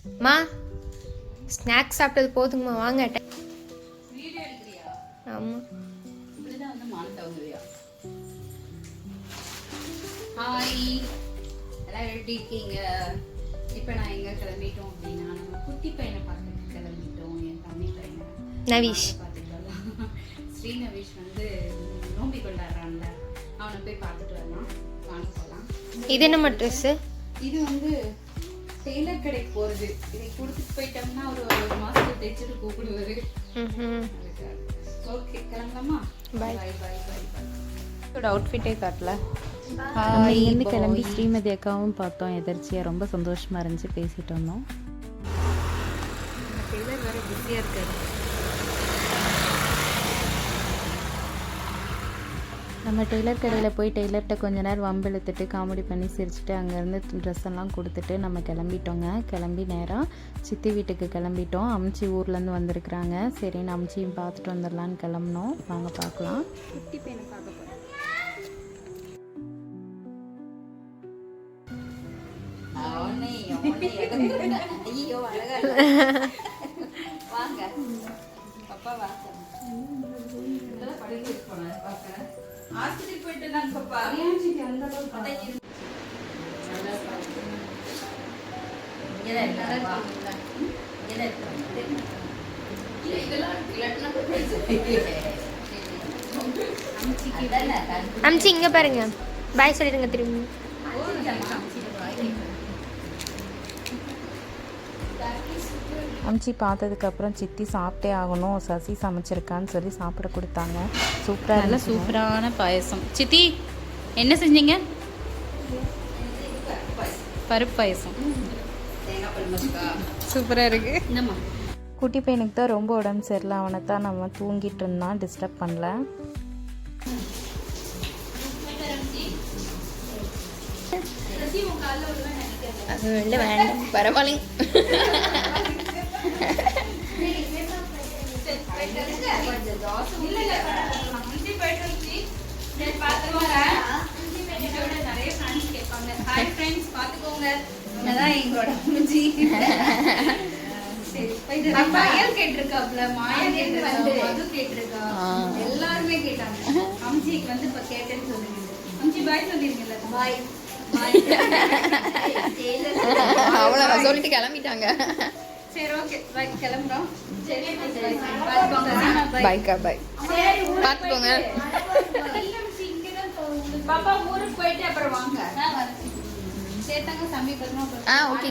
மா ஸ்நாக்ஸ் சாப்பிட்டது போதுங்கம்மா வாங்க. வீடியோ எடுக்கிறியா? ஆமாம். இப்படிதான் வந்து மானத்தை வாங்குவியா? ஹாய், எல்லாம் எப்படி இருக்கீங்க? இப்போ நான் எங்கே கிளம்பிட்டோம் அப்படின்னா, நம்ம குட்டி பையனை பார்த்துட்டு கிளம்பிட்டோம். என் தம்பி பையனை நவீஷ் பார்த்துட்டு வரலாம். ஸ்ரீ நவீஷ் வந்து நோம்பி கொண்டாடுறான்ல, அவனை போய் பார்த்துட்டு வரலாம். வாங்க போகலாம். இது என்ன ட்ரெஸ்ஸு? இது வந்து டெய்லர் கடைக்கு போகிறது. இதை கொடுத்துட்டு போயிட்டோம்னா ஒரு மாதத்துக்கு தைச்சிட்டு கூப்பிடுவாரு. ஓகே, கிளம்பலாமா? Bye bye bye bye bye. அவுட்ஃபிட்டே காட்டல. இங்கேருந்து கிளம்பி ஸ்ரீமதி அக்காவும் பார்த்தோம். எதர்ச்சியாக ரொம்ப சந்தோஷமாக இருந்துச்சு. பேசிட்டு வந்தோம். டெய்லர் வேறு பிஸியாக இருக்காரு. நம்ம டெய்லர் கடையில் போய் டெய்லர்கிட்ட கொஞ்ச நேரம் வம்பிழுத்துட்டு காமெடி பண்ணி சிரிச்சுட்டு அங்கேருந்து ட்ரெஸ் எல்லாம் கொடுத்துட்டு நம்ம கிளம்பிட்டோங்க. கிளம்பி நேராக சித்தி வீட்டுக்கு கிளம்பிட்டோம். அம்ச்சி ஊர்லேருந்து வந்திருக்கிறாங்க. சரின்னு அம்ச்சியும் பார்த்துட்டு வந்துடலான்னு கிளம்புனோம். வாங்க பார்க்கலாம். குட்டி பையனை பார்க்க போகிறேன். ஐயோ அழகா வாங்க பாப்பா வாங்க. படிக்க போனேன் பார்க்க. ஆஸ்பத்திரிக்கு போயிட்டு நான் பாப்பா அந்த அளவுக்கு அம்ச்சி இங்கே பாருங்க. பாய் சொல்லிடுங்க திரும்பி. அம்ச்சி பார்த்ததுக்கப்புறம் சித்தி சாப்பிட்டே ஆகணும், சசி சமைச்சிருக்கான்னு சொல்லி சாப்பிட கொடுத்தாங்க. சூப்பராக நல்ல சூப்பரான பாயசம். சித்தி என்ன செஞ்சீங்க? பருப்பு பாயசம். சூப்பராக இருக்கு. என்னம்மா குட்டி பையனுக்கு தான் ரொம்ப உடம்பு சரியில்லை. அவனை தான் நம்ம தூங்கிட்டு இருந்தான். டிஸ்டர்ப் பண்ணல. அது இல்லை வேண்டாம், பரவாயில்லைங்க. எல்லாருமே கேட்டாங்க. அம்ஜிக்கு வந்து இப்ப கேட்டேன்னு சொல்லுங்க. அம்ஜி பாய் சொல்லிருக்கீங்கல்ல. பாய் அவ்வளோ சொல்லிட்டு கிளம்பிட்டாங்க. சரி ஓகே பாய், கிளம்புறோம். சரி பாய்க்கா பாய். பார்த்துக்கோங்க. பாப்பா ஊருக்கு போயிட்டு அப்புறம் வாங்க. சேர்த்தாங்க சமீபமா. ஓகே.